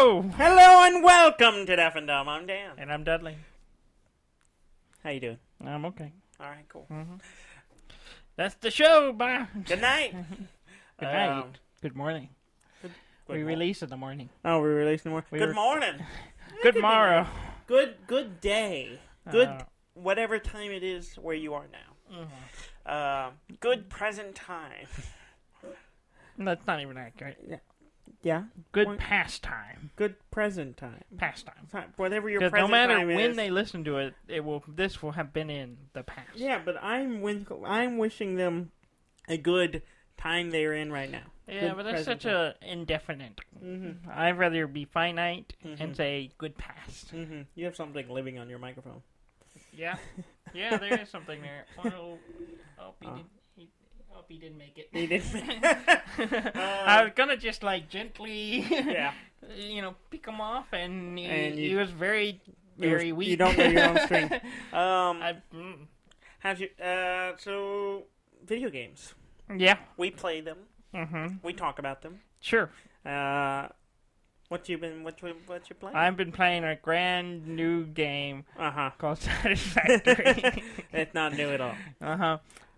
Hello! Hello and welcome to Deaf and Dumb. I'm Dan. And I'm Dudley. How you doing? I'm okay. All right, cool. Mm-hmm. That's the show. Bye. Good night. Good night. Good morning. Good Release in the morning. Oh, we're releasing more. Good morning. Good morrow. Good day. Good whatever time it is where you are now. Mm-hmm. Good present time. That's not even accurate. Yeah. Good pastime. Good present time. Pastime. Whatever your Because present no matter time when is. they listen to it, this will have been in the past. Yeah, but I'm wishing them a good time they're in right now. Yeah, Good but that's present such a indefinite. Mm-hmm. I'd rather be finite Mm-hmm. and say good past. Mm-hmm. You have something living on your microphone. Yeah. Yeah, there is something there. He didn't make it. He did. I was gonna just gently, Yeah, pick him off, and And he was very weak. You don't know your own string. How's you? So video games. Yeah. We play them. Mm-hmm. We talk about them. Sure. What you playing? I've been playing a brand new game called Satisfactory. It's not new at all.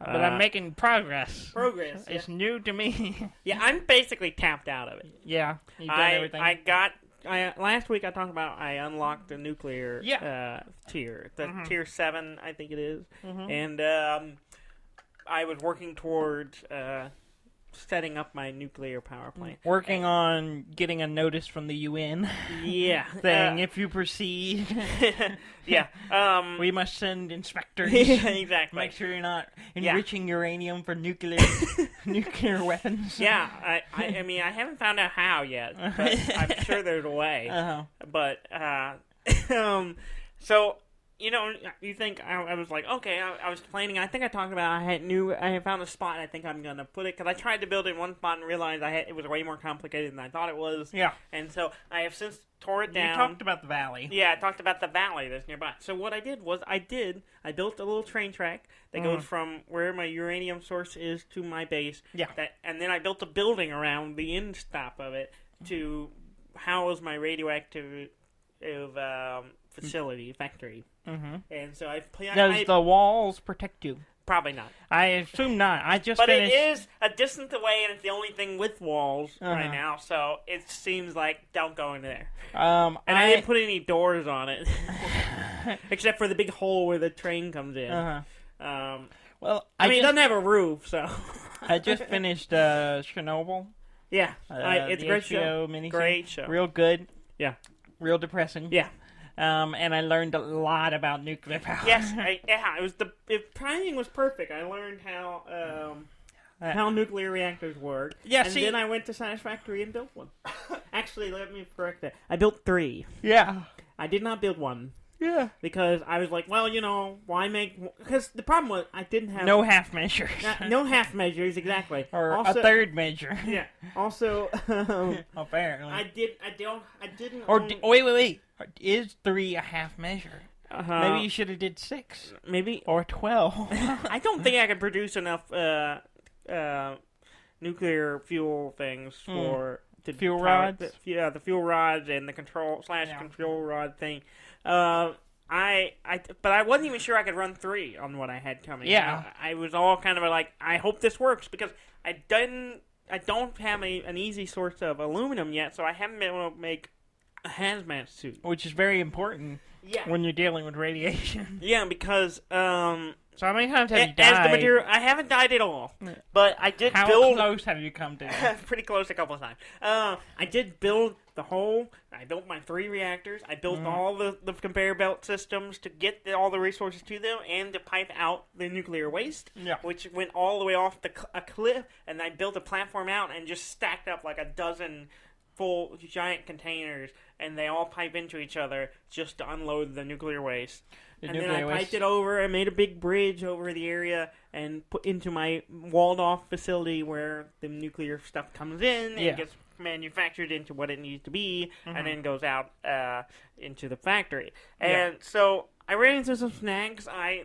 But I'm making progress. Progress. It's new to me. Yeah, I'm basically tapped out of it. Yeah. You've done everything. Last week I talked about I unlocked the nuclear tier. The tier 7, I think it is. Mm-hmm. And I was working towards setting up my nuclear power plant. Working on getting a notice from the UN. Yeah. Saying if you proceed, yeah. We must send inspectors. Yeah, exactly. Make sure you're not enriching uranium for nuclear weapons. Yeah. I mean, I haven't found out how yet, but I'm sure there's a way. But so. You think I was like, okay, I was planning. I think I talked about I had found a spot. I think I'm gonna put it because I tried to build it in one spot and realized it was way more complicated than I thought it was. Yeah. And so I have since tore it down. You talked about the valley. Yeah, I talked about the valley that's nearby. So what I did was I built a little train track that goes from where my uranium source is to my base. Yeah. And then I built a building around the end stop of it to house my radioactive factory. Mm-hmm. And so Does the walls protect you? Probably not. I assume not. But finished. It is a distance away, and it's the only thing with walls right now. So it seems like don't go in there. And I didn't put any doors on it, except for the big hole where the train comes in. Well, I mean, it doesn't have a roof, so. I just finished Chernobyl. Yeah, it's a great show. Great show. Real good. Yeah. Real depressing. Yeah. And I learned a lot about nuclear power. Yes, timing was perfect. I learned how nuclear reactors work. Yeah, and then I went to Satisfactory and built one. Actually, let me correct that. I built 3. Yeah. I did not build 1. Yeah. Because I was like, well, why make... Because the problem was I didn't have... No half measures. No half measures, exactly. Or also, a third measure. Yeah. Also... apparently. I didn't... Wait. Is 3 a half measure? Maybe you should have did 6. Maybe. Or 12. I don't think I could produce enough nuclear fuel things for... The fuel rods? The fuel rods and the control rod thing. But I wasn't even sure I could run 3 on what I had coming. Yeah. I was all kind of like, I hope this works, because I don't have an easy source of aluminum yet, so I haven't been able to make a hazmat suit. Which is very important when you're dealing with radiation. Yeah, because... So how many times have you died? As the material, I haven't died at all, but I did How build... close have you come to? Pretty close a couple of times. I did build the whole... I built my 3 reactors. I built all the conveyor belt systems to get all the resources to them and to pipe out the nuclear waste, which went all the way off a cliff, and I built a platform out and just stacked up like a dozen full giant containers, and they all pipe into each other just to unload the nuclear waste. And then I piped it over and made a big bridge over the area and put into my walled-off facility where the nuclear stuff comes in and gets manufactured into what it needs to be, and then goes out into the factory. And so I ran into some snags. I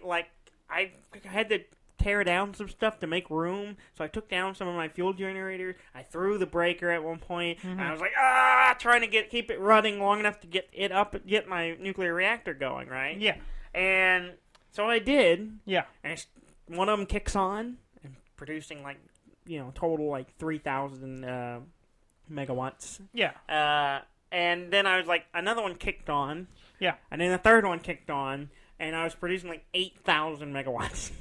had to tear down some stuff to make room. So I took down some of my fuel generators. I threw the breaker at one point. And I was like, trying to keep it running long enough to get it up, get my nuclear reactor going, right? Yeah. And so I did. Yeah. And one of them kicks on and producing total 3,000 megawatts. Yeah. And then I was like, another one kicked on. Yeah. And then the third one kicked on, and I was producing 8,000 megawatts.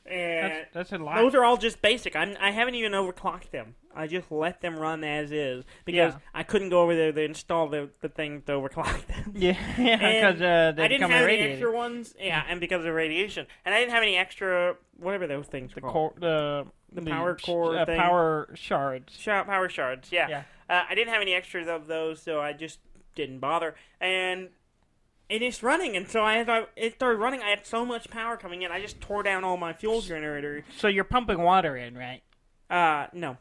And that's a lot. Those are all just basic. I haven't even overclocked them. I just let them run as is because I couldn't go over there to install the thing to overclock them. Yeah, because I didn't have any extra ones. Yeah, and because of the radiation, and I didn't have any extra whatever those things are called. The power core thing. Power shards. Power shards. Yeah. I didn't have any extras of those, so I just didn't bother. And it is running, and so it started running. I had so much power coming in, I just tore down all my fuel generators. So you're pumping water in, right? No.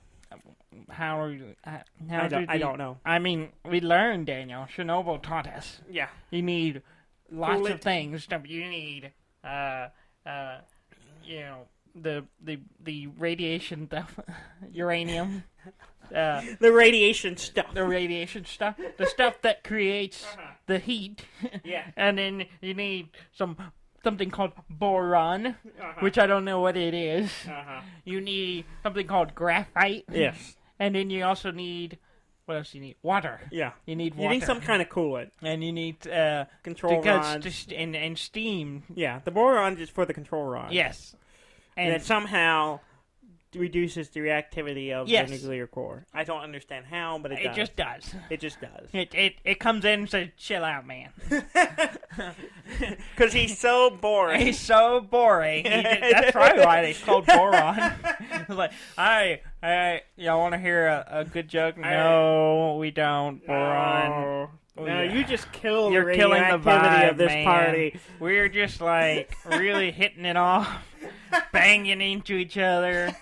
How are you? I don't know. I mean, we learned, Daniel. Chernobyl taught us. Yeah. You need lots of things. You need, the radiation stuff, uranium. The radiation stuff. The radiation stuff. The stuff that creates the heat. Yeah. And then you need something called boron, which I don't know what it is. You need something called graphite. Yes. And then you also need... What else do you need? Water. Yeah. You need water. You need some kind of coolant. And you need... control rods. And steam. Yeah. The boron is for the control rod. Yes. And it somehow reduces the reactivity of the nuclear core. I don't understand how, but it does. It just does. It just does. It comes in and says, chill out, man. Because he's so boring. He's so boring. That's probably why they called boron. Like, y'all want to hear a good joke? No, we don't. Boron. No, you just kill You're the killing the radioactivity vibe, of this man. party. We're just really hitting it off, banging into each other,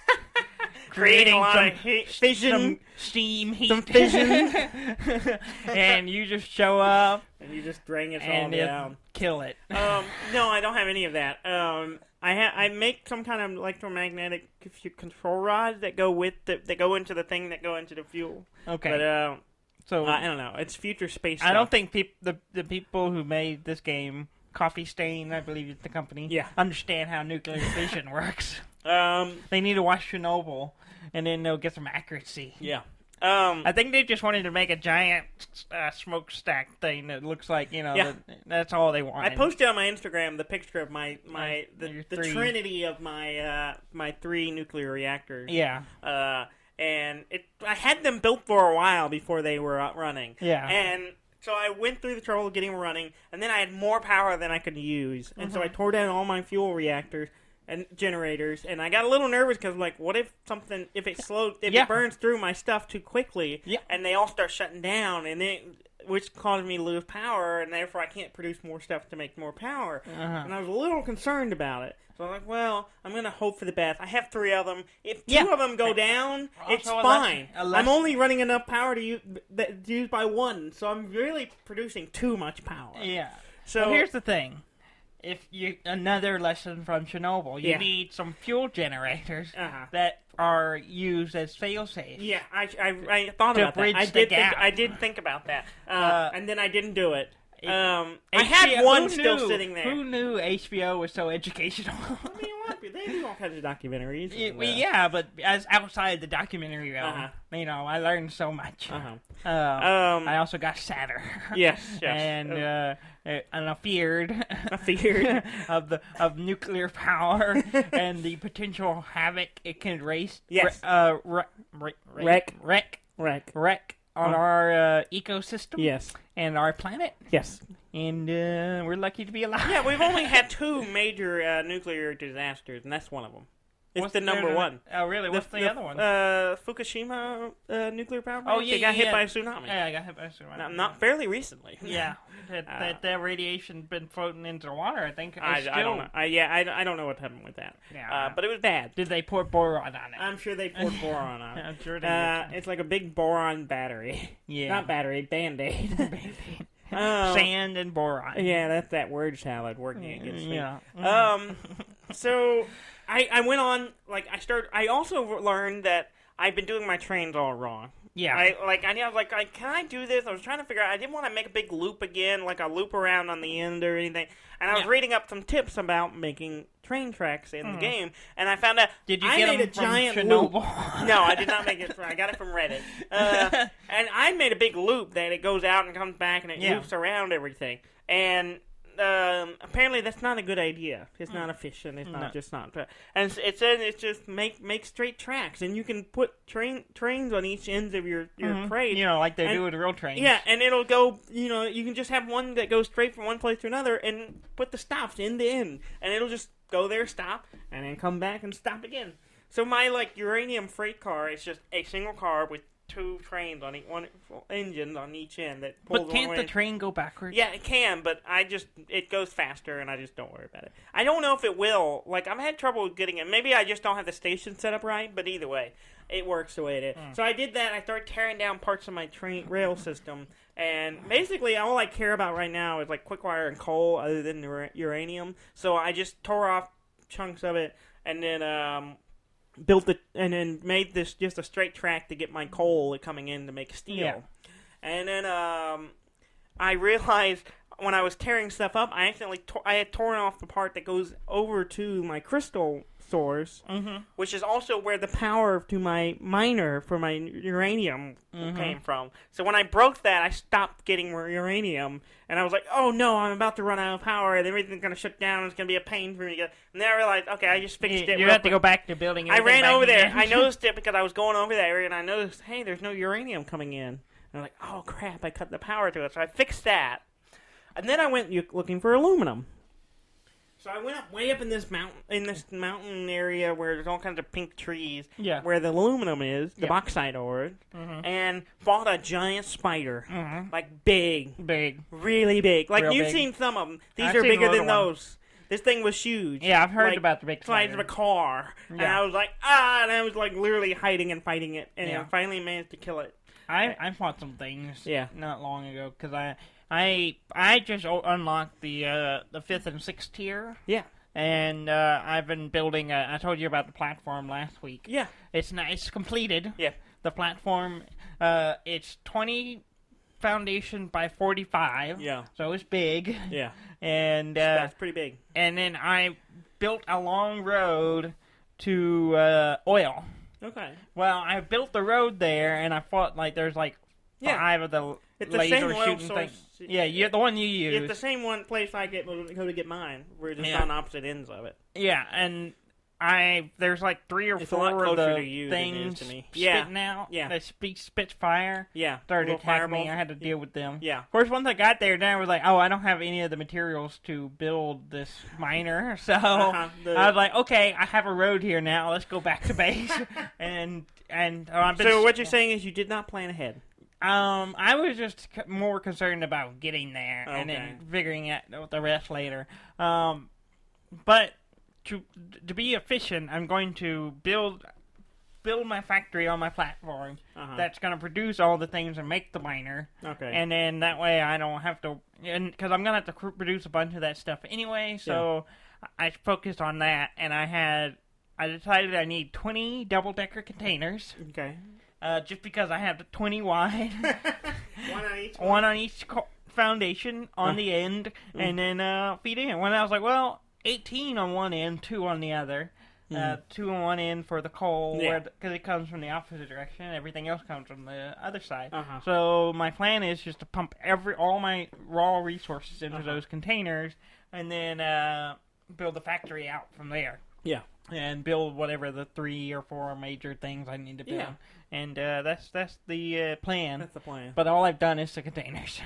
creating a lot some of fission, some steam heat, some fission, and you just show up and you just drain us all and down. Kill it. No, I don't have any of that. I make some kind of electromagnetic control rods that go into the thing that go into the fuel. Okay, but so I don't know. It's future space. I don't think the people who made this game, Coffee Stain, I believe is the company, understand how nuclear fission works. They need to watch Chernobyl, and then they'll get some accuracy. Yeah. I think they just wanted to make a giant smokestack thing that looks like, that's all they wanted. I posted on my Instagram the picture of the trinity of my 3 nuclear reactors. Yeah. And I had them built for a while before they were out running. Yeah. And so I went through the trouble of getting them running, and then I had more power than I could use. And so I tore down all my fuel reactors and generators, and I got a little nervous because, what if it burns through my stuff too quickly, and they all start shutting down, which caused me to lose power, and therefore I can't produce more stuff to make more power. And I was a little concerned about it. So I'm like, well, I'm going to hope for the best. I have 3 of them. If 2 of them go down, it's fine. I'm only running enough power to use by 1, so I'm really producing too much power. Yeah. So here's the thing. Another lesson from Chernobyl, you need some fuel generators that are used as fail-safes. Yeah, I thought about that. I did think about that, and then I didn't do it. I had one still sitting there. Who knew HBO was so educational? I mean, they do all kinds of documentaries. Yeah, but as outside the documentary realm, I learned so much. I also got sadder. Yes. And a feared of nuclear power and the potential havoc it can raise. Yes. Wreck on our ecosystem. Yes. And our planet. Yes. And we're lucky to be alive. Yeah, we've only had 2 major nuclear disasters, and that's one of them. It's the number 1. Oh, really? What's the other one? Fukushima nuclear power plant. Oh, yeah, they got hit by a tsunami. Yeah, I got hit by a tsunami. Not fairly recently. Yeah. That radiation been floating into the water, I think. I don't know. I don't know what happened with that. Yeah. But it was bad. Did they pour boron on it? I'm sure they poured boron on it. I'm sure they did. It's like a big boron battery. Yeah. Not battery, Band-Aid. Band-Aid. Sand and boron. Yeah, that's that word salad working against me. Yeah. So I went on, like, I also learned that I've been doing my trains all wrong. Yeah. I was like, can I do this? I was trying to figure out, I didn't want to make a big loop again, like a loop around on the end or anything. And I was reading up some tips about making train tracks in the game, and I found out Did you get made them a giant from loop. Chernobyl? No, I did not make it. I got it from Reddit. And I made a big loop that it goes out and comes back, and it loops around everything. And apparently that's not a good idea. It's not efficient. It's not just not. And it says it's just make straight tracks, and you can put trains on each ends of your train. You know, like they do with real trains. Yeah, and it'll go. You know, you can just have one that goes straight from one place to another, and put the stops end to end, and it'll just go there, stop, and then come back and stop again. So my uranium freight car is just a single car with 2 trains on one engine on each end that pulls. But can't the train go backwards? Yeah, it can, but it goes faster, and I just don't worry about it. I don't know if it will. Like, I've had trouble getting it. Maybe I just don't have the station set up right, but either way, it works the way it is. So I did that. I started tearing down parts of my train rail system, and basically all I care about right now is quick wire and coal, other than the uranium. So I just tore off chunks of it, and then built it, and then made this just a straight track to get my coal coming in to make steel. Yeah. And then I realized when I was tearing stuff up, I had torn off the part that goes over to my crystal source, which is also where the power to my miner for my uranium came from. So when I broke that, I stopped getting uranium, and I was like, oh no, I'm about to run out of power, and everything's going to shut down, it's going to be a pain for me to get. And then I realized, okay, I just fixed it. You have to go back to building it. I ran over there. I noticed it because I was going over that area, and I noticed, hey, there's no uranium coming in. And I'm like, oh crap, I cut the power to it. So I fixed that. And then I went looking for aluminum. So I went way up in this mountain area where there's all kinds of pink trees, where the aluminum is, the bauxite ore, and bought a giant spider, big, really big. Like you've seen some of them. These are bigger than those. This thing was huge. Yeah, I've heard about the big spider. Size of a car. Yeah. And I was like, and I was literally hiding and fighting it, and I finally managed to kill it. I fought some things not long ago because I just unlocked the 5th and 6th tier. Yeah. And I've been building. I told you about the platform last week. Yeah. It's completed. Yeah. The platform. It's 20 foundation by 45. Yeah. So it's big. Yeah. And that's pretty big. And then I built a long road to oil. Okay. Well, I built the road there, and I thought there's 5 of the laser shooting things. Yeah, the one you use. It's the same one place I go to get mine. We're just on opposite ends of it. Yeah, and there's 3 or 4 of the things spitting out. Yeah. That spits fire. Yeah. Started attacking me. I had to deal with them. Yeah. Of course, once I got there, then I was like, oh, I don't have any of the materials to build this miner. So I was like, okay, I have a road here now. Let's go back to base. So what you're saying is you did not plan ahead. I was just more concerned about getting there and then figuring out the rest later. But to be efficient, I'm going to build my factory on my platform that's going to produce all the things and make the miner. Okay. And then that way I don't have to, because I'm going to have to produce a bunch of that stuff anyway. So I focused on that, and I decided I need 20 double-decker containers. Okay. Just because I have the 20 wide. One on each one on each foundation on the end, and then feed in. When I was like, well, 18 on one end, 2 on the other. 2 on one end for the coal, because it comes from the opposite direction, and everything else comes from the other side. So my plan is just to pump all my raw resources into those containers, and then build the factory out from there. Yeah. And build whatever the 3 or 4 major things I need to build. Yeah. And that's the plan. That's the plan. But all I've done is the containers.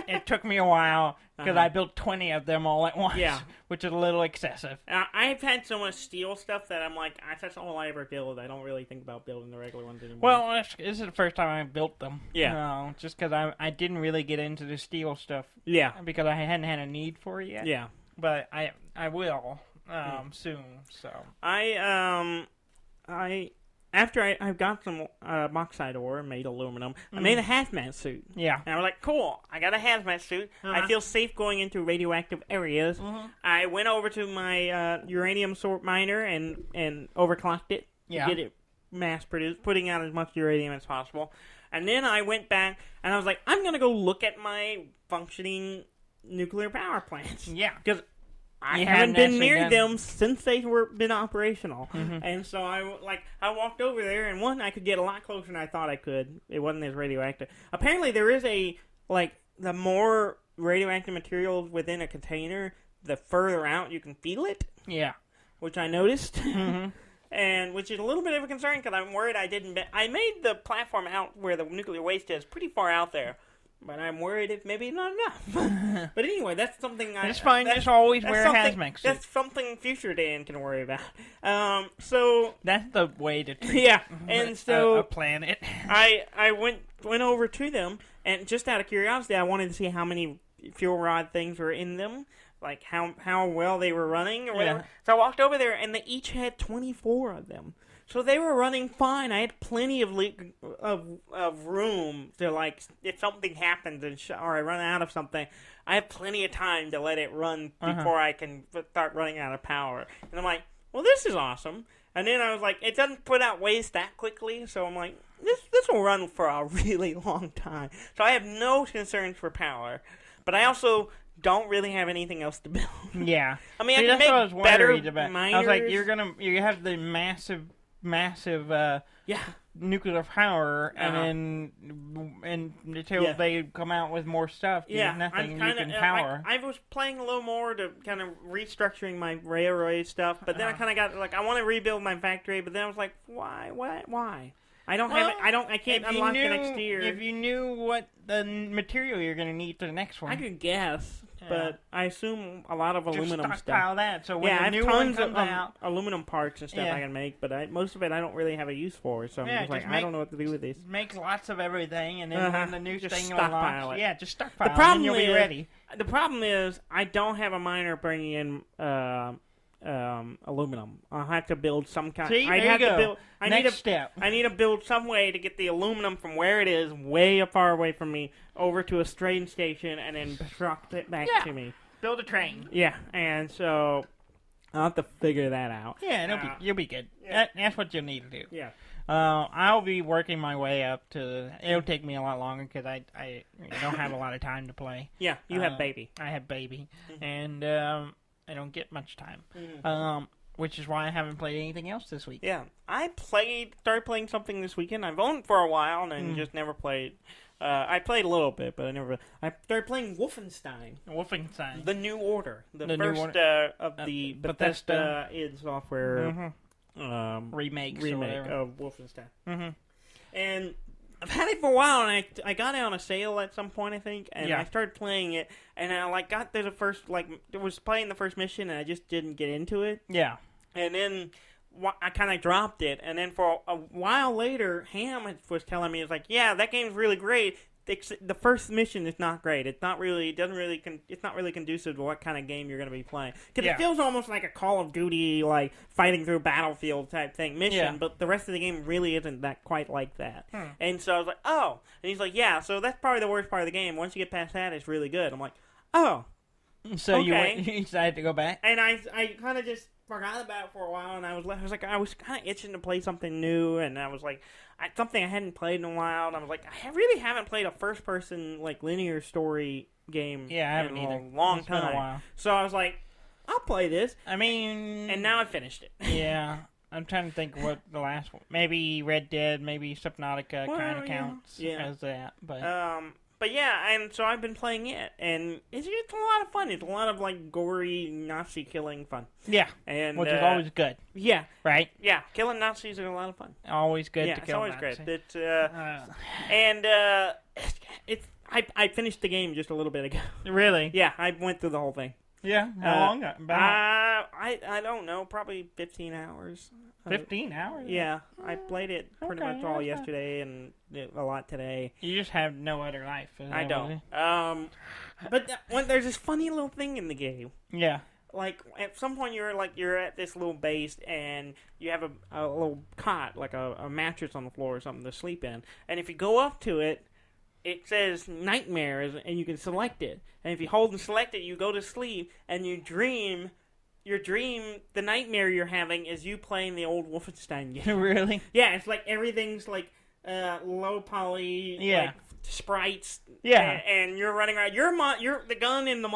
It took me a while because I built 20 of them all at once, which is a little excessive. I've had so much steel stuff that I'm like, that's all I ever build. I don't really think about building the regular ones anymore. Well, this is the first time I built them. Yeah. Just because I didn't really get into the steel stuff. Yeah. Because I hadn't had a need for it yet. Yeah. But I will soon. So after I got some bauxite ore and made aluminum, I made a hazmat suit. Yeah. And I was like, cool, I got a hazmat suit. I feel safe going into radioactive areas. I went over to my uranium sort miner and overclocked it to get it mass-produced, putting out as much uranium as possible. And then I went back, and I was like, I'm going to go look at my functioning nuclear power plants. Yeah. Because I haven't been near them since they been operational. And so I walked over there, and one, I could get a lot closer than I thought I could. It wasn't as radioactive. Apparently, there is the more radioactive material within a container, the further out you can feel it. Yeah. Which I noticed. And which is a little bit of a concern because I'm worried I made the platform out where the nuclear waste is pretty far out there. But I'm worried if maybe not enough. But anyway, that's something It's fine. Just always wear a hazmat suit. That's something future Dan can worry about. So that's the way to treat and so a planet. I went over to them, and just out of curiosity, I wanted to see how many fuel rod things were in them. Like how well they were running or whatever. So I walked over there, and they each had 24 of them. So they were running fine. I had plenty of room to, if something happens or I run out of something, I have plenty of time to let it run before I can start running out of power. And I'm like, well, this is awesome. And then I was like, it doesn't put out waste that quickly, so I'm like, this will run for a really long time. So I have no concerns for power. But I also don't really have anything else to build. Yeah. I mean, see, I can that's what I was make better worried about. miners. I was like, you have the massive nuclear power, and until they come out with more stuff, you have nothing you can power. I was playing a little more to kind of restructuring my railroad stuff, but then I kind of got, I want to rebuild my factory, but then I was like, why? I don't have it. I can't unlock the next tier. If you knew what the material you're going to need for the next one, I could guess, but I assume a lot of aluminum just stuff. Stockpile that. So when the new one comes out, aluminum parts and stuff I can make, but most of it I don't really have a use for. So I'm just like, I don't know what to do with these. Make lots of everything, and then when the new thing stockpile unlocks, just stockpile. The problem and you'll be ready. The problem is I don't have a miner bringing in aluminum. I'll have to build some kind. See, there you go. Next step. I need to build some way to get the aluminum from where it is, way far away from me, over to a train station, and then truck it back to me. Build a train. Yeah, and so I'll have to figure that out. Yeah, you'll be good. Yeah. That's what you'll need to do. Yeah. I'll be working my way up to. It'll take me a lot longer because I don't have a lot of time to play. Yeah, you have baby. I have baby, and I don't get much time. Which is why I haven't played anything else this week. Yeah, I started playing something this weekend. I've owned for a while and just never played. I played a little bit, but I started playing Wolfenstein. Wolfenstein. The New Order. The first New Order. Of the Bethesda id Software remake of Wolfenstein. And I've had it for a while, and I got it on a sale at some point, I think, and I started playing it, and I got to the first, was playing the first mission, and I just didn't get into it. Yeah. And then I kind of dropped it, and then for a while later, Ham was telling me, it's like, yeah, that game's really great. The first mission is not great. It's not really conducive to what kind of game you're going to be playing. Because it feels almost like a Call of Duty, fighting through Battlefield type thing mission, but the rest of the game really isn't that quite like that. And so I was like, oh. And he's like, yeah, so that's probably the worst part of the game. Once you get past that, it's really good. I'm like, oh. So you decided to go back? And I kind of just forgot about it for a while, and I was kind of itching to play something new, and I was like, something I hadn't played in a while, and I was like, I really haven't played a first-person linear story game I haven't in either. a long time. Been a while. So I was like, I'll play this. I mean, and now I finished it. Yeah, I'm trying to think what the last one. Maybe Red Dead, maybe Subnautica kind of counts as that, But yeah, and so I've been playing it, and it's a lot of fun. It's a lot of gory Nazi killing fun. Yeah, and which is always good. Yeah, right. Yeah, killing Nazis are a lot of fun. Always good to kill. It's always great. It's I finished the game just a little bit ago. Really? Yeah, I went through the whole thing. Yeah, how long? About? I don't know, probably 15 hours. 15 hours? Yeah, I played it pretty much all yesterday and a lot today. You just have no other life. I don't. But there's this funny little thing in the game. Yeah. like at some point you're at this little base and you have a little cot, like a mattress on the floor or something to sleep in, and if you go up to it, it says nightmares, and you can select it. And if you hold and select it, you go to sleep, and you dream. Your dream, the nightmare you're having, is you playing the old Wolfenstein game. Really? Yeah, it's like everything's like low poly, like sprites. Yeah, and you're running around. You're the gun and the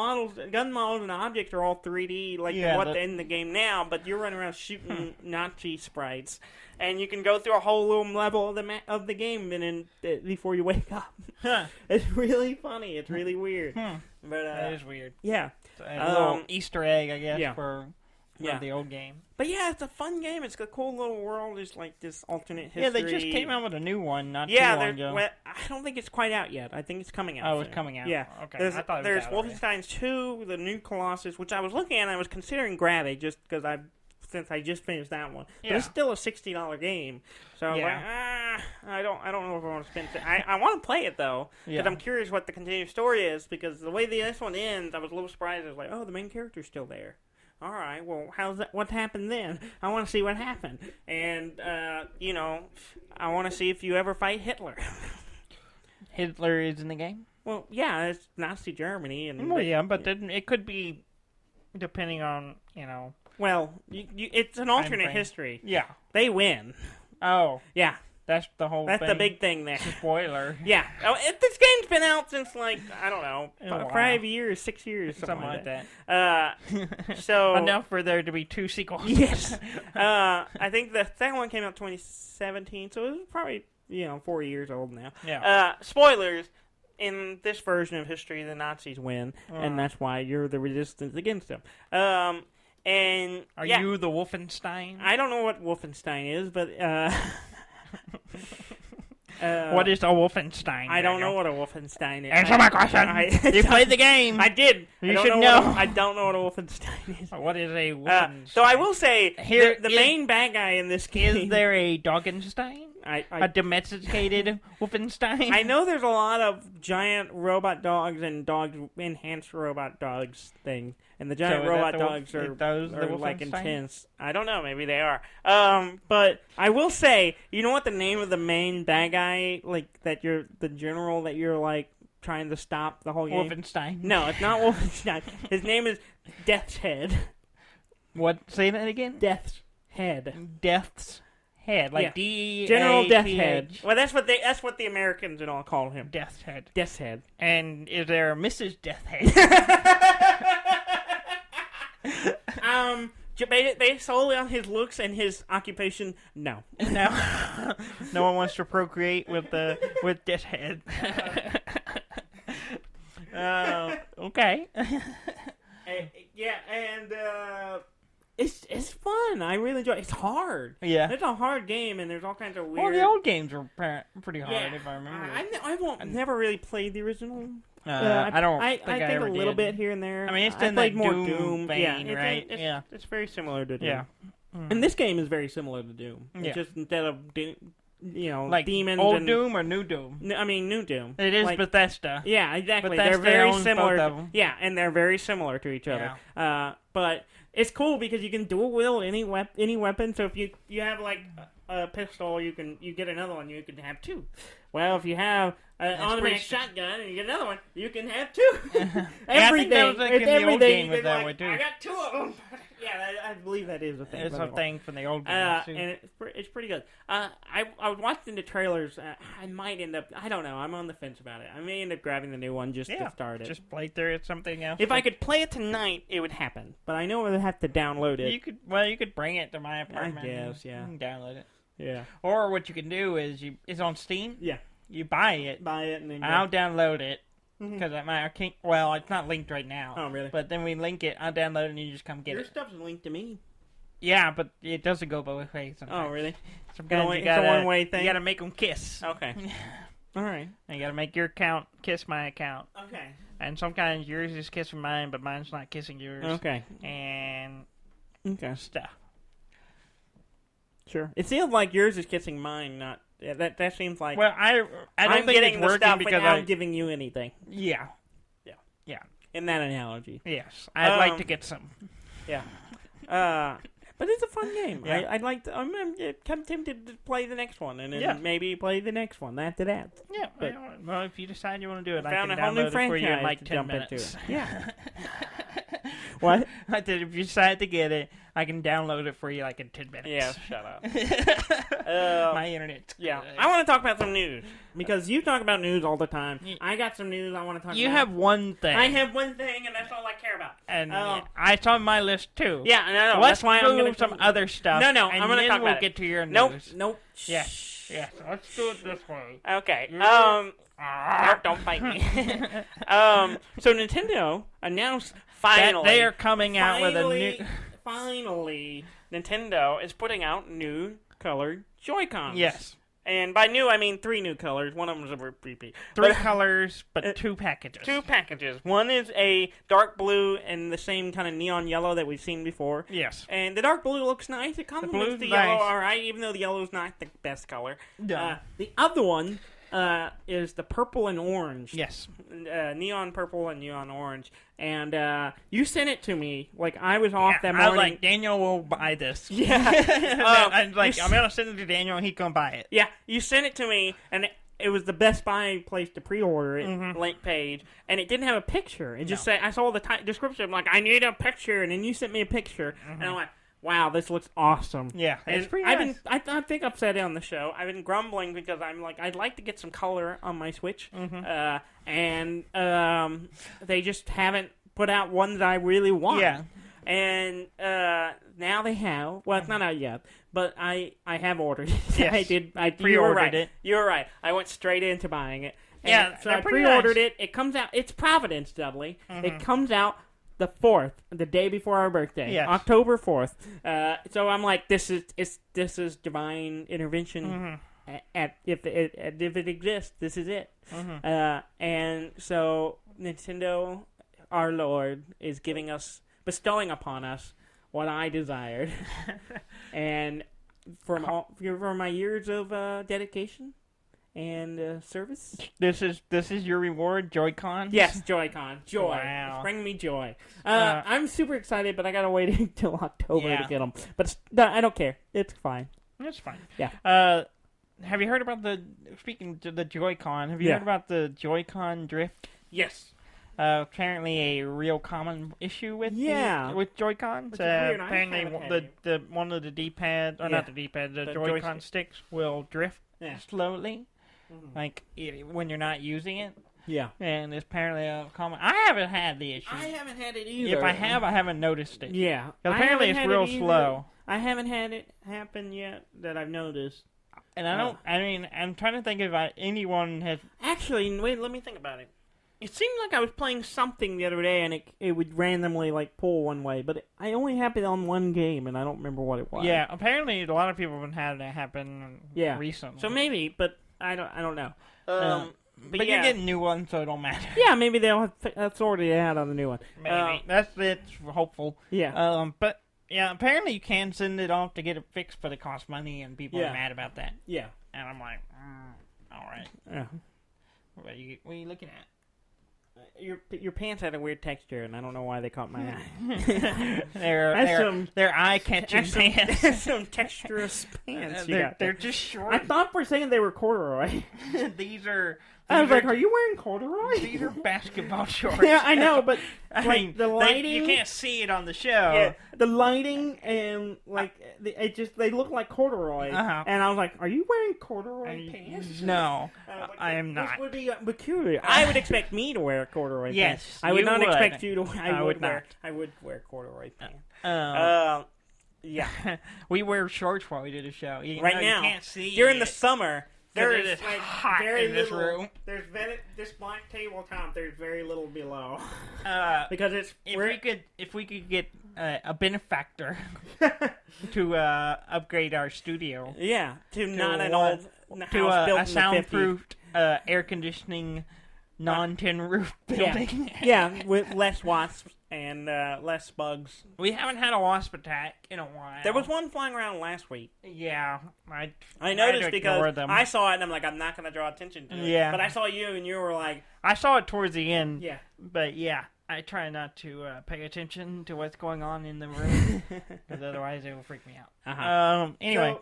gun models and the objects are all 3D, like in the game now. But you're running around shooting Nazi sprites. And you can go through a whole little level of the game before you wake up. It's really funny. It's really weird. But that is weird. Yeah. A little Easter egg, I guess, for the old game. But yeah, it's a fun game. It's a cool little world. It's like this alternate history. Yeah, they just came out with a new one not too long ago. Well, I don't think it's quite out yet. I think it's coming out. Oh, it's coming out. Yeah. Okay. There's Wolfenstein 2, the new Colossus, which I was looking at. I was considering grabbing just because since I just finished that one. But it's still a $60 game. So I'm like, I don't know if I want to spend it. I want to play it, though, because I'm curious what the continued story is, because the way this one ends, I was a little surprised. I was like, oh, the main character's still there. All right, well, what happened then? I want to see what happened. And, I want to see if you ever fight Hitler. Hitler is in the game? Well, yeah, it's Nazi Germany. But then it could be, depending on, Well, it's an alternate history. Yeah. They win. Oh. Yeah. That's the whole thing. That's the big thing there. Spoiler. Yeah. This game's been out since, I don't know, 5 years, 6 years, something like that. So enough for there to be 2 sequels. Yes. I think the second one came out 2017, so it was probably, 4 years old now. Yeah. Spoilers. In this version of history, the Nazis win, and that's why you're the resistance against them. And Are you the Wolfenstein? I don't know what Wolfenstein is, but what is a Wolfenstein? I don't know what a Wolfenstein is. Answer my question. You played the game. I did. You should know. I don't know what a Wolfenstein is. What is a Wolfenstein? So I will say, the main bad guy in this game... Is there a Doggenstein? A domesticated Wolfenstein? I know there's a lot of giant robot dogs and enhanced robot dogs thing. And the giant robot dogs are like intense. I don't know, maybe they are. But I will say, you know what the name of the main bad guy, the general that you're trying to stop the whole game? Wolfenstein. No, it's not Wolfenstein. His name is Deathshead. What? Say that again? Deathshead. Head, D-A-T-H. General Deathshead. Well, that's what the Americans and all call him. Deathshead. And is there a Mrs. Deathhead? Based solely on his looks and his occupation, no. No one wants to procreate with Deathhead. Okay. It's fun. I really enjoy it. It's hard. Yeah. It's a hard game, and there's all kinds of weird... Well, the old games were pretty hard, if I remember. I've never really played the original. I think a little bit here and there. I mean, it's in the Doom vein, right? It's very similar to Doom. Yeah. And this game is very similar to Doom. It's just instead of... demons old and... Doom or new Doom? New Doom. It is Bethesda. Yeah, exactly. Bethesda they're very owns similar. both of them. Yeah, and they're very similar to each other. Yeah. But it's cool because you can dual wield any weapon. So if you have a pistol, you get another one. You can have 2. Well, if you have an automatic shotgun and you get another one, you can have 2. Everything. Game was that way too. I got 2 of them. Yeah, I believe that is a thing. It's a thing from the old games too. And it's pretty good. I was watching the trailers. I might end up. I don't know. I'm on the fence about it. I may end up grabbing the new one just to start it. Just play through it. Something else. If I could play it tonight, it would happen. But I know I would have to download it. You could bring it to my apartment. I guess. Yeah. You can download it. Yeah. Or what you can do is it's on Steam. Yeah. You buy it, and then I'll download it because I can't. Well, it's not linked right now. Oh, really? But then we link it. I'll download it, and you just come get it. Your stuff's linked to me. Yeah, but it doesn't go both ways. Sometimes. Oh, really? Sometimes it's a one-way thing. You gotta make them kiss. Okay. All right. You gotta make your account kiss my account. Okay. And sometimes yours is kissing mine, but mine's not kissing yours. Okay. And stuff. Sure. It seems like yours is kissing mine, not. Yeah, that seems like. Well, I don't think it's working because I'm giving you anything. Yeah. In that analogy. Yes, I'd like to get some. Yeah. But it's a fun game. Yeah. I'm tempted to play the next one, and then maybe play the next one after that. Yeah. But, well, if you decide you want to do it, I can download it for you in like 10 minutes. Yeah. What? I said if you decide to get it, I can download it for you like in 10 minutes. Yeah, shut up. My internet's good. Yeah. I want to talk about some news. Because you talk about news all the time. I got some news I want to talk about. You have one thing. I have one thing, and that's all I care about. And it's on my list, too. Yeah, no. So that's why I'm going to some other stuff. No, I'm going to talk about we'll get to your news. Nope. Yeah. Yeah, so let's do it this way. Okay. Nope, don't fight me. So Nintendo announced finally that they are coming out with a new... Finally, Nintendo is putting out new colored Joy-Cons. Yes. And by new, I mean 3 new colors. One of them is a repeat. 3 colors, but 2 packages. 2 packages. One is a dark blue and the same kind of neon yellow that we've seen before. Yes. And the dark blue looks nice. It complements the yellow all right, even though the yellow is not the best color. No. The other one is the purple and orange. Yes. Neon purple and neon orange. And you sent it to me. Like, I was off that morning. I was like, Daniel will buy this. Yeah. I'm going to send it to Daniel and he can buy it. Yeah. You sent it to me, and it was the Best Buy place to pre-order it, link page, and it didn't have a picture. It just said, I saw the description. I'm like, I need a picture, and then you sent me a picture, and I'm like, wow, this looks awesome. Yeah, and it's pretty nice. I think I've said it on the show. I've been grumbling because I'm like, I'd like to get some color on my Switch, and they just haven't put out ones I really want. Yeah. And now they have. Well, it's not out yet, but I have ordered it. Yes. I pre-ordered it. You're right. I went straight into buying it. And yeah, so I pre-ordered it. It comes out. It's Providence, Dudley. It comes out the 4th, the day before our birthday, yes. October 4th. So I'm like, this is divine intervention. If it exists, this is it. And so Nintendo, our Lord, is bestowing upon us what I desired, and for my years of dedication and service. This is your reward, Joy-Con? Yes, Joy-Con. Joy. Wow. It's bringing me joy. I'm super excited, but I gotta wait until October to get them. But I don't care. It's fine. It's fine. Yeah. Have you heard about speaking to the Joy-Con, have you heard about the Joy-Con drift? Yes. Apparently a real common issue with Joy-Cons. Apparently the one of the D-pad, or not the D-pad, the Joy-Con sticks will drift slowly, like when you're not using it. Yeah. And it's apparently a common... I haven't had the issue. I haven't had it either. If I have, I haven't noticed it. Yeah. Apparently it's real slow. I haven't had it happen yet that I've noticed. And I'm trying to think if anyone has... Actually, wait, let me think about it. It seemed like I was playing something the other day, and it would randomly pull one way, but I only happened on one game, and I don't remember what it was. Yeah, apparently a lot of people have had that happen recently. So maybe, but I don't know. But you're getting new ones, so it don't matter. Yeah, maybe they'll have sorted it out on the new one. Maybe it's hopeful. Yeah. But yeah, apparently you can send it off to get it fixed, but it costs money, and people are mad about that. Yeah. And I'm like, all right. Yeah. What are you looking at? Your pants had a weird texture, and I don't know why they caught my eye. They're eye-catching pants. There's some texturous pants. They're just short. I thought for a second they were corduroy. I was like, are you wearing corduroy? These are basketball shorts. Yeah, I know, but I mean, the lighting... you can't see it on the show. Yeah, the lighting and, they look like corduroy. And I was like, are you wearing corduroy pants? No, I am not. This would be peculiar. I would expect me to wear corduroy pants. Yes, I would not expect you to... I would not. I would wear corduroy pants. Yeah. We wear shorts while we do the show. Right now, you can't see during the summer... There is hot in this room. There's this black tabletop. There's very little below. Because it's if we could get a benefactor to upgrade our studio. Yeah, to not an old house built in the 50s. Soundproofed, air conditioning, non-tin roof building. Yeah, with less wasps and less bugs. We haven't had a wasp attack in a while. There was one flying around last week. Yeah, I noticed because I saw it and I'm like, I'm not going to draw attention to it. Yeah. But I saw you and you were like... I saw it towards the end. Yeah. But yeah. I try not to pay attention to what's going on in the room, because otherwise it will freak me out. Anyway. So,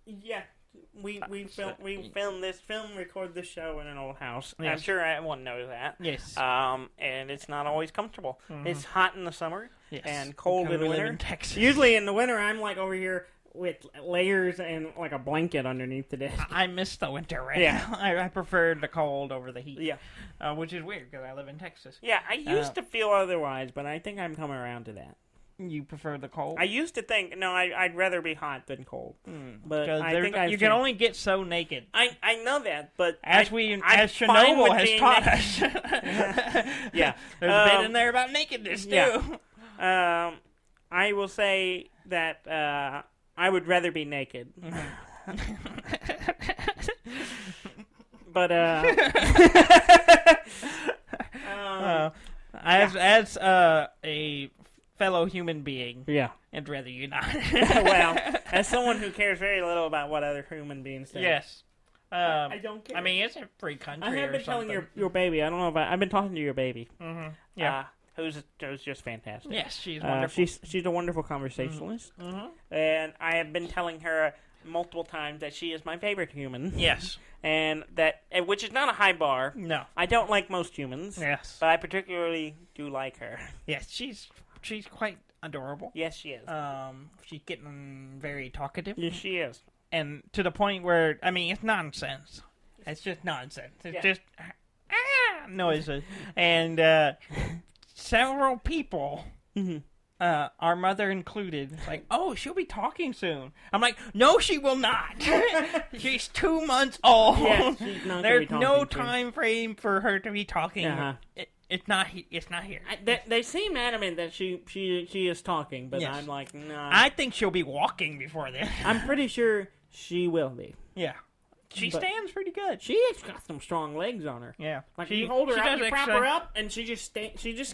yeah. We record this show in an old house. Yes. I'm sure everyone knows that. Yes. And it's not always comfortable. Mm-hmm. It's hot in the summer and cold in the winter. In Texas. Usually in the winter, I'm like over here with layers and like a blanket underneath the desk. I miss the winter right now. I prefer the cold over the heat. Yeah. Which is weird because I live in Texas. Yeah, I used to feel otherwise, but I think I'm coming around to that. You prefer the cold? I used to think, no, I'd rather be hot than cold. But I think you can only get so naked. I know that, but as Chernobyl has taught us. Yeah. There's a bit in there about nakedness, too. Yeah. I will say that I would rather be naked. But, as a fellow human being, I'd rather you not. Well, as someone who cares very little about what other human beings think. Yes. I don't care. I mean, it's a free country. I have been telling your baby. I don't know if I've been talking to your baby. Mm-hmm. Yeah. Who's just fantastic. Yes, she's wonderful. She's a wonderful conversationalist. Mm-hmm. And I have been telling her multiple times that she is my favorite human. Yes. And which is not a high bar. No. I don't like most humans. Yes. But I particularly do like her. Yes, she's quite adorable. Yes, she is. She's getting very talkative. Yes, she is. And to the point where, I mean, it's nonsense. It's just nonsense. It's just noises. And several people, our mother included, like, oh, she'll be talking soon. I'm like, no, she will not. She's 2 months old. Yeah, she's not There's no time frame for her to be talking. It's not here. They seem adamant that she is talking, but I'm like, no. I think she'll be walking before then. I'm pretty sure she will be. Yeah. She stands pretty good. She's got some strong legs on her. Yeah. Like you hold her up, you prop her up, and she just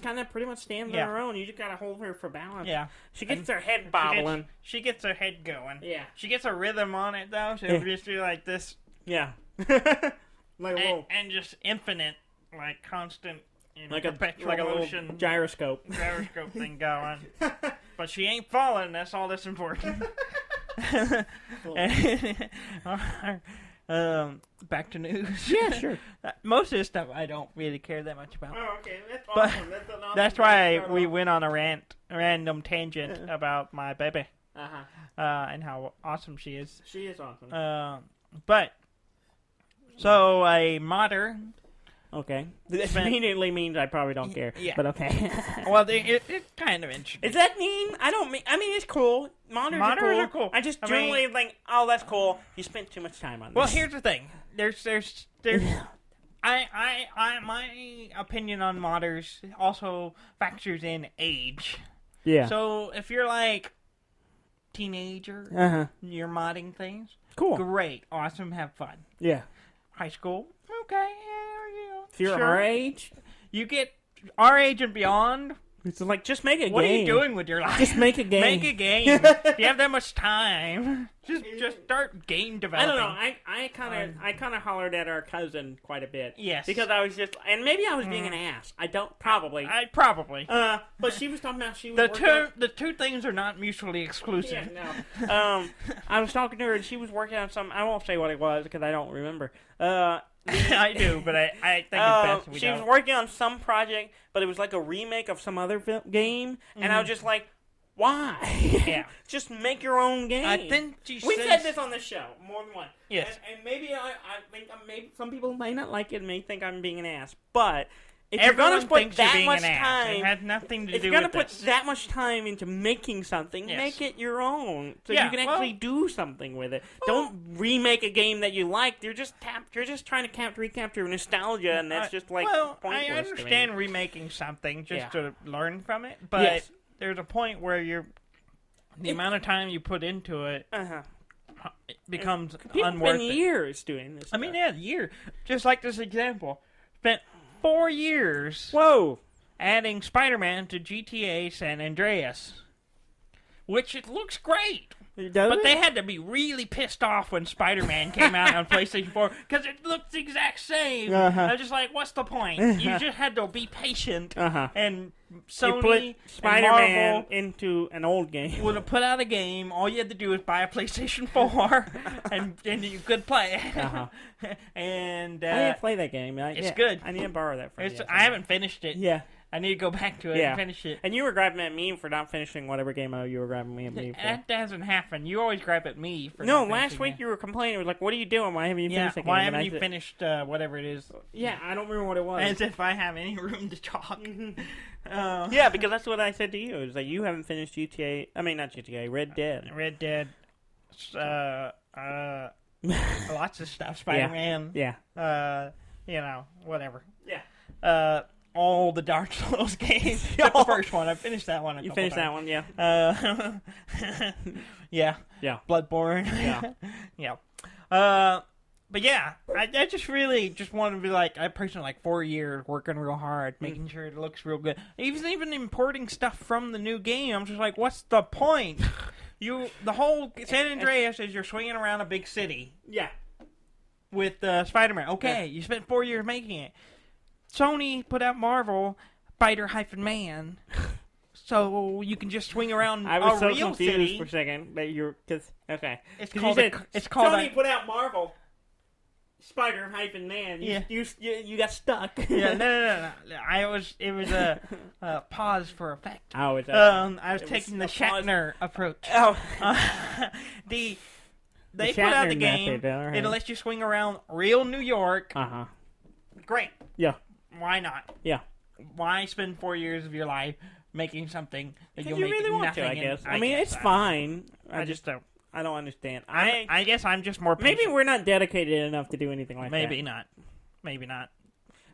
kind of pretty much stands on her own. You just gotta hold her for balance. Yeah. She gets her head bobbling. She gets her head going. Yeah. She gets a rrhythm on it though. She'll just do like this. Yeah. and just infinite, like constant. Like a motion little gyroscope thing going. But she ain't falling, that's all that's important. Back to news. Yeah, sure. Most of this stuff I don't really care that much about. Oh, okay. That's awesome. That's why we went on a random tangent about my baby. And how awesome she is. She is awesome. So a modder. Okay. This immediately means I probably don't care. Yeah. But okay. Well, it's kind of interesting. Is that mean? I mean, it's cool. Modders are cool. I just generally think, oh, that's cool. You spent too much time on this. Well, here's the thing. There's my opinion on modders also factors in age. Yeah. So if you're like teenager, you're modding things. Cool. Great. Awesome. Have fun. Yeah. High school. Okay. If you're our age, you get our age and beyond. It's like, just make a game. What are you doing with your life? Just make a game. Make a game. If you have that much time, just start game developing. I don't know. I kind of hollered at our cousin quite a bit. Yes. Because I was just, and maybe I was being an ass. I don't, probably. But she was talking about the two things are not mutually exclusive. Yeah, no. I was talking to her and she was working on some, I won't say what it was because I don't remember. I do, but I think it's best we She was working on some project, but it was like a remake of some other game, and I was just like, why? Yeah. Just make your own game. I think we said this on the show, more than one. Yes. And maybe I think maybe some people may not like it and may think I'm being an ass, but if everyone you're going to put that much time, it had nothing to do with if you're going to put that much time into making something, make it your own, so you can actually do something with it. Don't remake a game that you like. You're just trying to recapture nostalgia, and that's just like pointless. I understand remaking something just to learn from it, but there's a point where the amount of time you put into it. It becomes unworth it. Years doing this. I mean, year. Just like this example, spent 4 years. Whoa! Adding Spider-Man to GTA San Andreas. which it looks great. But they had to be really pissed off when Spider-Man came out on PlayStation 4 because it looked the exact same. I was just like, what's the point? You just had to be patient. And Sony you put Spider-Man and Marvel into an old game. would have put out a game. All you had to do was buy a PlayStation 4 and you could play it. And I didn't play that game. It's good. I need to borrow that from you. I haven't finished it. Yeah. I need to go back to it and finish it. And you were grabbing at me for not finishing whatever game you were grabbing me for. That doesn't happen. You always grab at me for No, not last week you were complaining. It was like, what are you doing? Why haven't you finished the game? Why haven't you finished whatever it is? Yeah, I don't remember what it was. As if I have any room to talk. Yeah, because that's what I said to you. It was like, you haven't finished GTA. I mean, not GTA, Red Dead. Red Dead. Lots of stuff. Spider-Man. Yeah. Whatever. Yeah. All the Dark Souls games. Except the first one. I finished that one. You finished that one, yeah. Yeah. Yeah. Bloodborne. Yeah. Yeah. But yeah, I just really just want to be like, I personally like 4 years working real hard, making sure it looks real good. Even importing stuff from the new game, I'm just like, what's the point? The whole San Andreas is you're swinging around a big city. Yeah. With Spider-Man. Okay, you spent 4 years making it. Sony put out Marvel, Spider-Man, so you can just swing around I was a so real confused city. for a second that okay. It's called Sony put out Marvel, Spider-Man. You got stuck. Yeah, no. It was a pause for effect. I was taking the Shatner approach. Oh. They put out the game. Right. It lets you swing around real New York. Great. Yeah. Why not? Yeah. Why spend 4 years of your life making something that you'll you make really want nothing to, I guess. I mean, it's fine. I just don't. I don't understand. I guess I'm just more patient. Maybe we're not dedicated enough to do anything like that. Maybe not. Maybe not.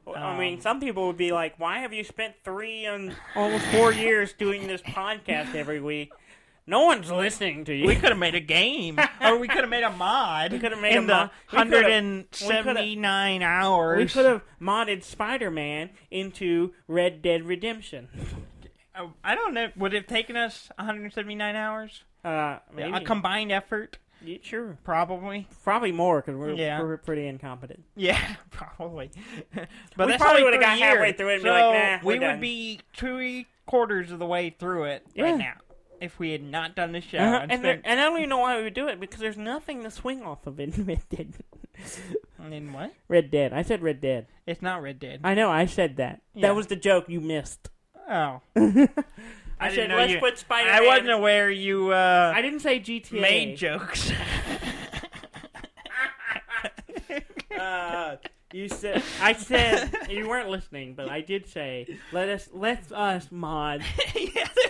Well, I mean, some people would be like, why have you spent 3 and almost 4 years doing this podcast every week? No one's listening to you. We could have made a game. Or we could have made a mod. We could have made in the 179 hours. We could have modded Spider-Man into Red Dead Redemption. I don't know. Would it have taken us 179 hours? Maybe. A combined effort? Yeah, sure. Probably. Probably more, because we're pretty incompetent. Yeah, probably. But we that's probably would have got years. halfway through it and so be like, nah, we done. would be 3/4 of the way through it right now. If we had not done this show. And I don't even know why we would do it, because there's nothing to swing off of in Red Dead. In what? Red Dead. I said Red Dead. It's not Red Dead. I know, I said that. Yeah. That was the joke you missed. Oh. I said, let's put Spider-Man... I wasn't aware you, I didn't say GTA. Made jokes. I said, you weren't listening, but I did say, let us mod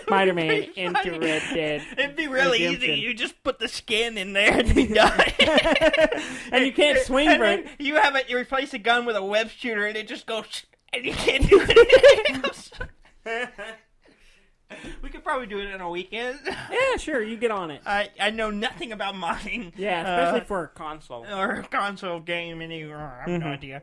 Spider-Man into Red Dead. It'd be really easy. You just put the skin in there and be done. And you can't swing for it. You replace a gun with a web shooter and it just goes, and you can't do anything else. We could probably do it in a weekend. Yeah, sure. You get on it. I know nothing about modding. Yeah, especially for a console. Or a console game anywhere. I have no idea.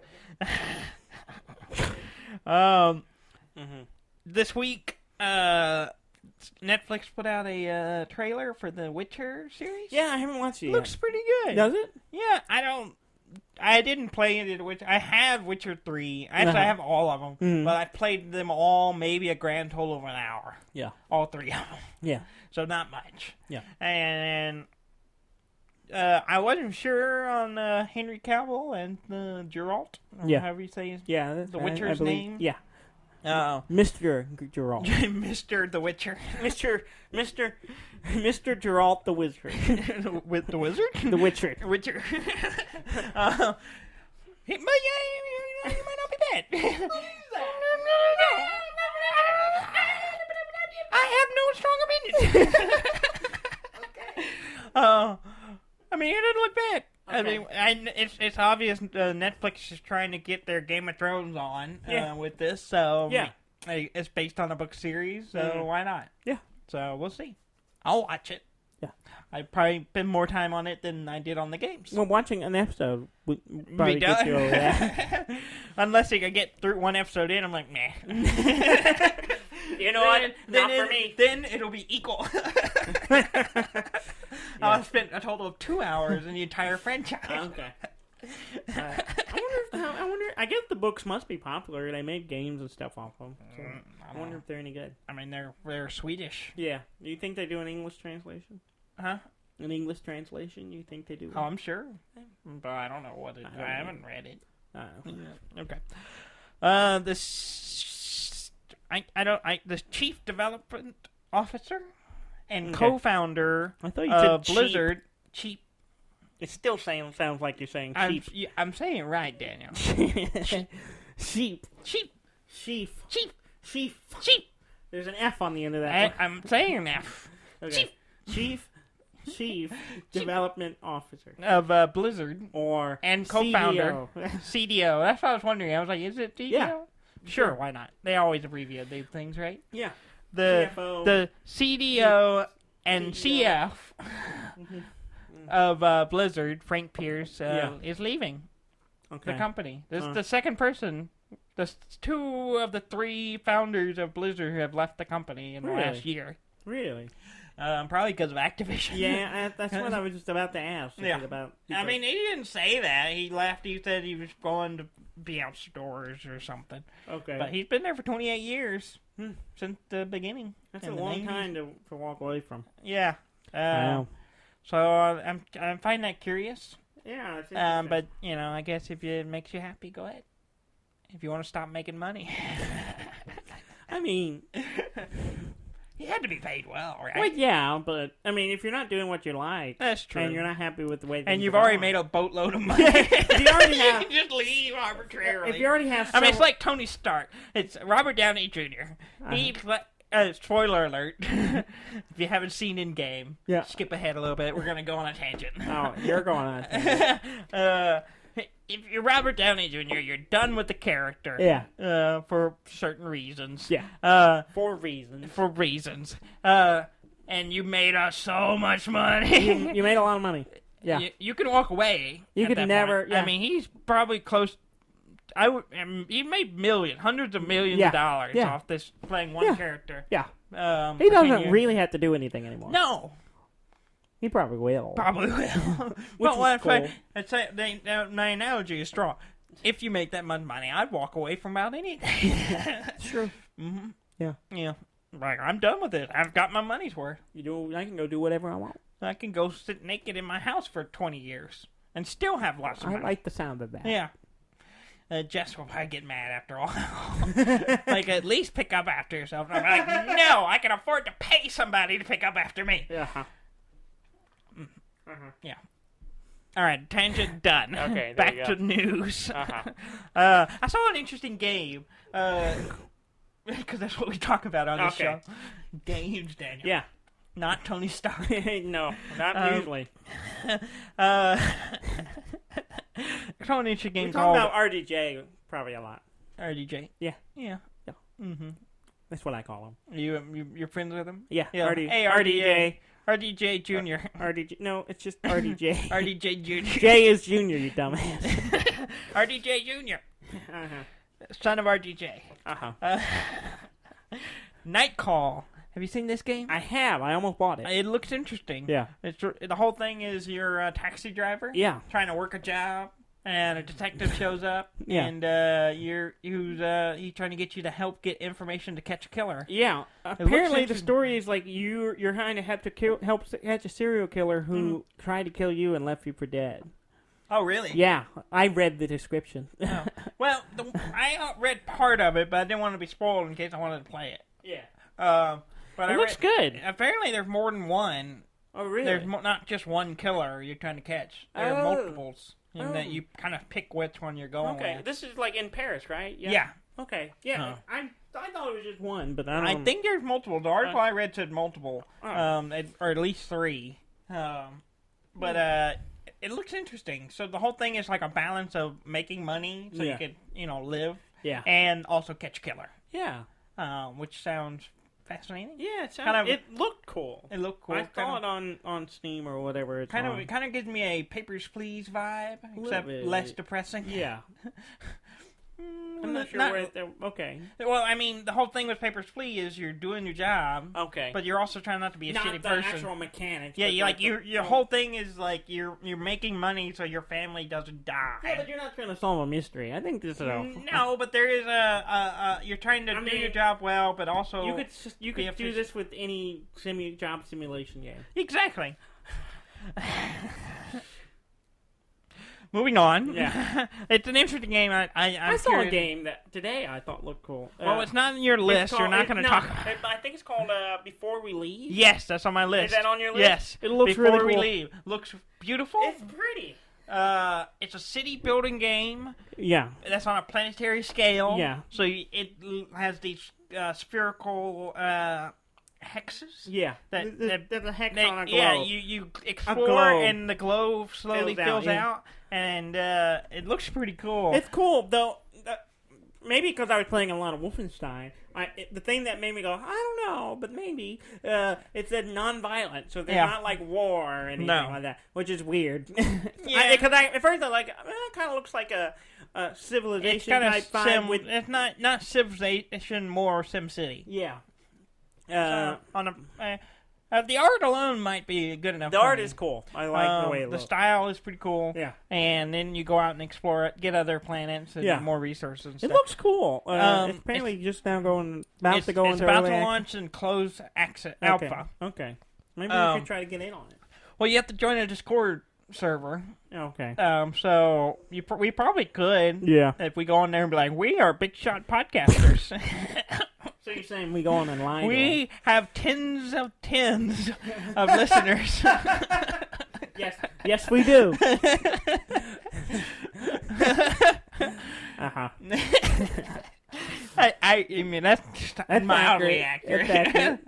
This week, Netflix put out a trailer for the Witcher series. Yeah, I haven't watched it yet. Looks pretty good. Does it? Yeah, I didn't play it. I have Witcher 3. Actually, I have all of them. But I played them all maybe a grand total of an hour. Yeah. All 3 of them. Yeah. So not much. Yeah. And I wasn't sure on Henry Cavill and Geralt. Or however you say his the Witcher's name. Yeah. Mr. Geralt. Mr. the Witcher. Mr. Geralt the Wizard. With the wizard? The Witcher. Witcher. He might not be bad. I have no strong opinion. Okay. I mean, it doesn't look bad. Okay. I mean, it's obvious Netflix is trying to get their Game of Thrones on with this, so it's based on a book series, so why not? Yeah. So we'll see. I'll watch it. Yeah. I'd probably spend more time on it than I did on the games. Well, watching an episode would probably get you over that. Unless I could get through one episode in, I'm like, meh. You know what? Not for me. Then it'll be equal. I'll spend a total of 2 hours in the entire franchise. Okay. I wonder. I guess the books must be popular. They made games and stuff off them. So I wonder if they're any good. I mean, they're Swedish. Yeah. Do you think they do an English translation? Huh? An English translation? You think they do? Oh, I'm sure. But I don't know what it is. I haven't read it. Yeah. Okay. The chief development officer and co-founder I thought you of said Blizzard. Cheap. It still sounds like you're saying sheep. I'm saying it right, Daniel. Sheep. There's an F on the end of that. I'm saying an F. Okay. Chief Development Officer of Blizzard, and co-founder CDO. That's what I was wondering. I was like, is it CDO? Yeah. Sure, why not? They always abbreviate these things, right? Yeah. The CDO and CF of Blizzard, Frank Pierce, is leaving the company. This is the second person. The 2 of the 3 founders of Blizzard have left the company in the last year. Really? Probably because of Activision. Yeah, that's what I was just about to ask. I mean, he didn't say that. He left. He said he was going to be out stores or something. Okay. But he's been there for 28 years since the beginning. That's a long time to walk away from. Yeah. Wow. So I'm finding that curious. Yeah. It's interesting. But I guess if it makes you happy, go ahead. If you want to stop making money. I mean. He had to be paid well, right? Well, yeah, but, I mean, if you're not doing what you like... That's true. And you're not happy with the way... And you've already made a boatload of money. If you already have... You just leave arbitrarily. If you already have... I mean, it's like Tony Stark. It's Robert Downey Jr. Spoiler alert. If you haven't seen In-Game, skip ahead a little bit. We're going to go on a tangent. Oh, you're going on a tangent. If you're Robert Downey Jr., you're done with the character. Yeah. For certain reasons. Yeah. For reasons. For reasons. And you made us so much money. You made a lot of money. Yeah. You can walk away. You could never. Point. Yeah. I mean, he's probably close. He made hundreds of millions of dollars off this playing one character. Yeah. He doesn't really have to do anything anymore. No. He probably will. Well, cool. My analogy is strong. If you make that much money, I'd walk away from about anything. It's true. Mm-hmm. Yeah. Like, I'm done with it. I've got my money's worth. I can go do whatever I want. I can go sit naked in my house for 20 years and still have lots of money. I like the sound of that. Yeah. Jess will probably get mad after all. Like, at least pick up after yourself. I'm like, no, I can afford to pay somebody to pick up after me. Yeah. Yeah. All right, tangent done. Okay, back to news. I saw an interesting game because that's what we talk about on this show. Games, Daniel. Yeah. Not Tony Stark. No, not usually. I saw an interesting game called... We talk about RDJ probably a lot. RDJ? Yeah. Mm-hmm. That's what I call him. You're friends with him? Yeah. Hey, RDJ. RDJ Jr. RDJ. No, it's just RDJ. RDJ Jr. J is Junior, you dumbass. RDJ Jr. Son of RDJ. Night Call. Have you seen this game? I have. I almost bought it. It looks interesting. Yeah. The whole thing is you're a taxi driver. Yeah. Trying to work a job. And a detective shows up, and he's trying to get you to help get information to catch a killer. Yeah, apparently the story is like you're trying to have to help catch a serial killer who tried to kill you and left you for dead. Oh, really? Yeah, I read the description. Oh. Well, I read part of it, but I didn't want to be spoiled in case I wanted to play it. Yeah. But it looks good. Apparently, there's more than one. Oh, really? There's not just one killer you're trying to catch. There are multiples. And that you kind of pick which one you're going with. Okay, this is like in Paris, right? Yeah. Okay, yeah. I thought it was just one, but I think there's multiple. The article I read said multiple, or at least 3. But it looks interesting. So the whole thing is like a balance of making money so you could, live, and also catch a killer. Yeah. Which sounds fascinating. Yeah, it looked cool. It looked cool. I saw it on Steam or whatever. It kind of gives me a Papers, Please vibe, except less depressing. Yeah. I'm not sure where. Okay. Well, I mean, the whole thing with Papers, Please is you're doing your job. Okay. But you're also trying not to be a shitty person. Not the actual mechanics. Yeah, your whole thing is like you're making money so your family doesn't die. Yeah, but you're not trying to solve a mystery. I think this is no, but there is you're trying to do your job well, but also you could do this with any job simulation game. Exactly. Moving on. Yeah. It's an interesting game. I saw a game that today I thought looked cool. Well, it's not on your list. You're not going to talk about it. I think it's called Before We Leave. Yes, that's on my list. Is that on your list? Yes. It looks Before really cool. We Leave. Looks beautiful. It's pretty. It's a city building game. Yeah. That's on a planetary scale. Yeah. So it has these spherical hexes. Yeah. There's a hex on a globe. Yeah, you explore and the globe slowly fills out. And it looks pretty cool. It's cool, though. Maybe because I was playing a lot of Wolfenstein. The thing that made me go, I don't know, but maybe, it said non-violent, so there's not like war or anything like that, which is weird. Yeah. Because at first I like, it kind of looks like a Civilization type vibe. It's not Civilization, more SimCity. Yeah. The art alone might be good enough. The art is cool. I like the way it looks. The style is pretty cool. Yeah. And then you go out and explore it, get other planets and more resources and stuff. It looks cool. It's apparently just now about to go into It's about to launch and close alpha. Okay. Maybe we should try to get in on it. Well, you have to join a Discord server. Okay. So we probably could. Yeah. If we go on there and be like, we are big shot podcasters. So you're saying we go on and lie? We have tens of listeners. Yes, we do. I mean that's mildly accurate.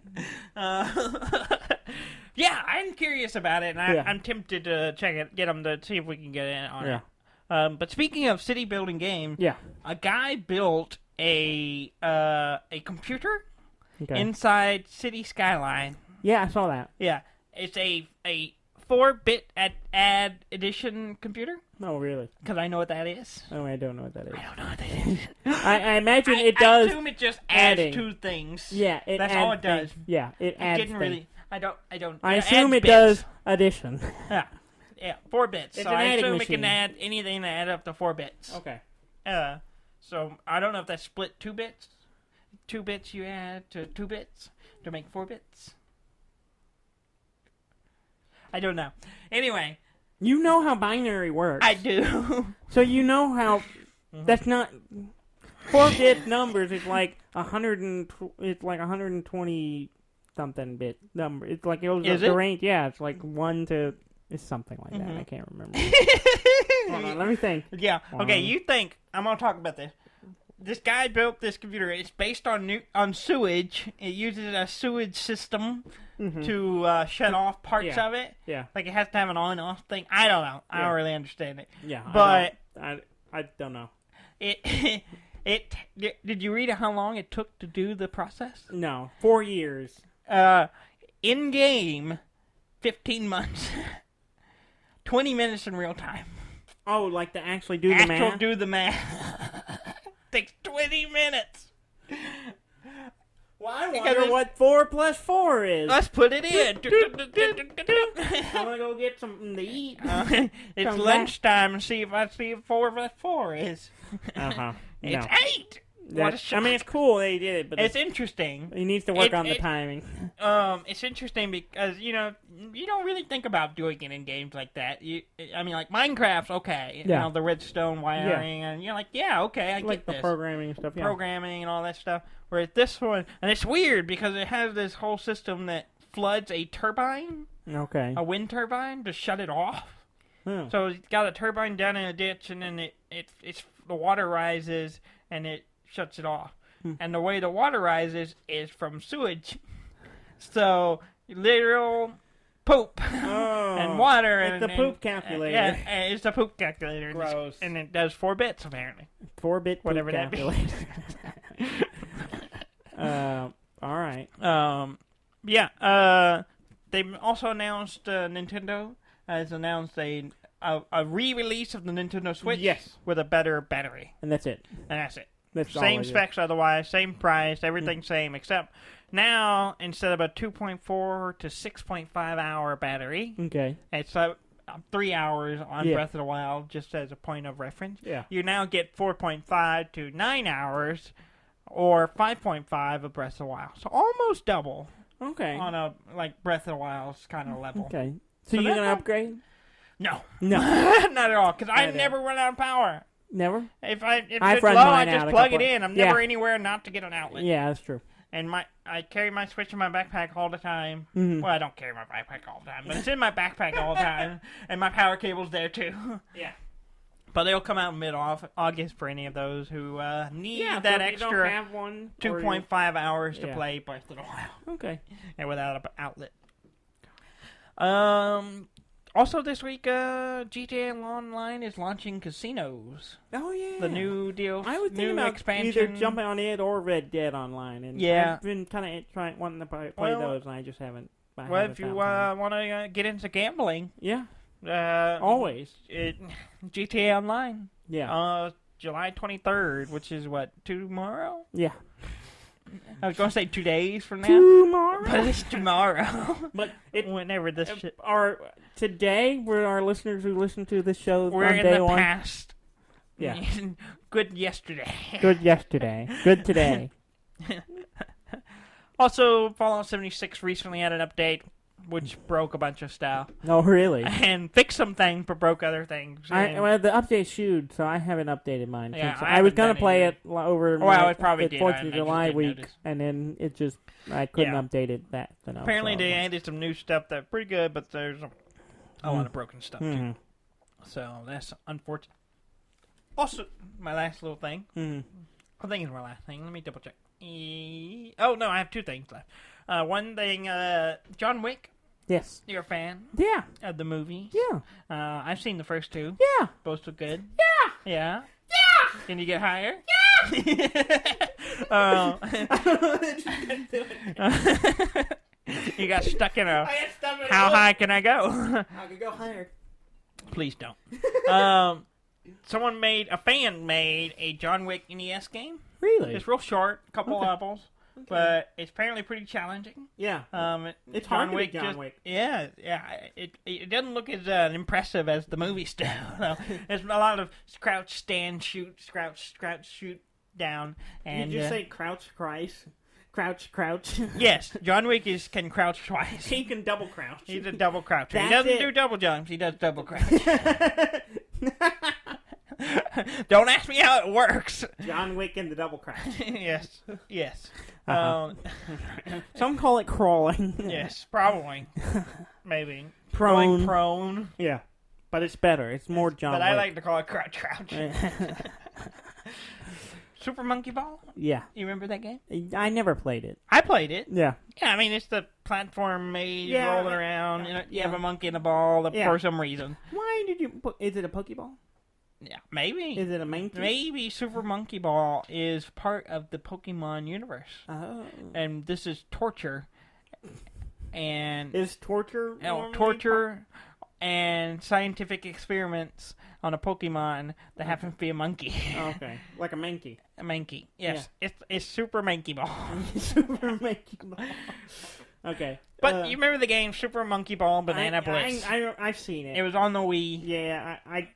Yeah, I'm curious about it, and I'm tempted to check it, get them to see if we can get in on it. But speaking of city building games, a guy built a computer inside City Skyline. Yeah, I saw that. Yeah, it's a 4-bit add edition computer. Oh, really? Because I know what that is. Oh, I don't know what that is. I don't know what that is. I imagine it does. I assume it just adds two things. Yeah, that's all it does. Yeah, it adds. Didn't really. I don't. I assume it does addition. Yeah, 4 bits. It's so an I adding assume machine. it can add anything to add up to 4 bits. Okay. So I don't know if that's split 2 bits. 2 bits you add to 2 bits to make 4 bits. I don't know. Anyway. You know how binary works. I do. So you know how that's not 4-bit numbers. It's like 120 something bit number. It's like it was the range. Yeah, it's like 1 to. It's something like that. I can't remember. Hold on, let me think. Yeah. Okay, you think. I'm going to talk about this. This guy built this computer. It's based on sewage. It uses a sewage system to shut off parts of it. Yeah. Like it has to have an on-off thing. I don't know. I don't really understand it. Yeah. But I don't know. Did you read how long it took to do the process? No. 4 years. In game, 15 months. 20 minutes in real time. Oh, like to actually do the math? Do the math. Takes 20 minutes. Well, I wonder what 4 plus 4 is. Let's put it in. I'm going to go get something to eat. It's lunchtime and see if 4 plus 4 is. It's 8. I mean, it's cool they did it, but it's interesting. He needs to work on the timing. It's interesting because you don't really think about doing it in games like that. I mean, like Minecraft's okay. You know, the redstone wiring, and you're like, okay, I get the this. Programming and stuff. Yeah. Programming and all that stuff. Whereas this one, and it's weird because it has this whole system that floods a turbine, a wind turbine, to shut it off. Hmm. So it's got a turbine down in a ditch, and then the water rises and it shuts it off. And the way the water rises is from sewage. So literal poop and water. It's the poop calculator. Yeah, it's the poop calculator. Gross. And it does 4 bits apparently. 4-bit whatever poop calculator. All right. They also announced Nintendo has announced a re-release of the Nintendo Switch with a better battery. And that's it. And that's it. Same specs otherwise, same price, everything same, except now, instead of a 2.4 to 6.5 hour battery, it's 3 hours on Breath of the Wild, just as a point of reference. Yeah. You now get 4.5 to 9 hours, or 5.5 of Breath of the Wild. So almost double. Okay. On a, Breath of the Wild's kind of level. Okay. So you're going to upgrade? No. No. Not at all, because I never run out of power. Never? If it's low, I just plug it in. I'm never anywhere not to get an outlet. Yeah, that's true. And I carry my Switch in my backpack all the time. Mm-hmm. Well, I don't carry my backpack all the time, but it's in my backpack all the time. And my power cable's there, too. Yeah. But they'll come out mid-August for any of those who need that so extra 2.5 hours to play Breath of the Wild. Okay. And without an outlet. Also this week, GTA Online is launching casinos. Oh, yeah. The new deal, I was thinking about expansion. either jumping on it or Red Dead Online. And I've been kind of wanting to play those, and I just haven't. If you want to get into gambling. Yeah. Always. GTA Online. Yeah. July 23rd, which is what, tomorrow? Yeah. I was going to say 2 days from now. Tomorrow? But it's tomorrow. But whenever this shit... Today, we're our listeners who listen to this show we're on in day the one. past. Yeah. Good yesterday. Good yesterday. Good today. Also, Fallout 76 recently had an update, which broke a bunch of stuff. Oh, really? And fixed some things, but broke other things. Well, the update shewed, so I haven't updated mine. Yeah, I was going to play it over it probably the 4th of July week, notice. and then I couldn't update it that enough. Apparently, they added some new stuff that's pretty good, but there's a lot of broken stuff, too. So, that's unfortunate. Also, my last little thing. I think it's my last thing. Let me double check. Oh, no, I have two things left. One thing, John Wick. Yes. You're a fan? Yeah. Of the movie? Yeah. I've seen the first two. Yeah. Both look good. Yeah. Yeah. Yeah. Can you get higher? Yeah. You got stuck in a... How high can I go? I can go higher. Please don't. A fan made a John Wick NES game. Really? It's real short, a couple levels. Okay. But it's apparently pretty challenging. Yeah. It's hard to Wick. be John Wick. Yeah. It doesn't look as impressive as the movie still. There's a lot of crouch, stand, shoot, crouch, shoot, down. And did you say crouch, crouch? Yes, John Wick can crouch twice. He can double crouch. He's a double croucher. He doesn't do double jumps. He does double crouch. Don't ask me how it works. John Wick and the double crouch. Yes. Some call it crawling. Yes, probably. Maybe. Prone. Going prone. Yeah. But it's better. It's more John Wick. But I like to call it crouch. Super Monkey Ball? Yeah. You remember that game? I never played it. I played it. Yeah. Yeah, I mean, it's the platform maze rolling around. You have a monkey and a ball for some reason. Why did you put... Is it a Pokeball? Yeah, maybe. Is it a monkey? Maybe Super Monkey Ball is part of the Pokemon universe. Oh. And this is torture. And... Is torture... torture and scientific experiments on a Pokemon that happens to be a monkey. Okay. Like a Mankey. A Mankey, yes. Yeah. It's Super Monkey Ball. Super Monkey Ball. Okay. But you remember the game Super Monkey Ball Banana Blitz? I've seen it. It was on the Wii. Yeah, I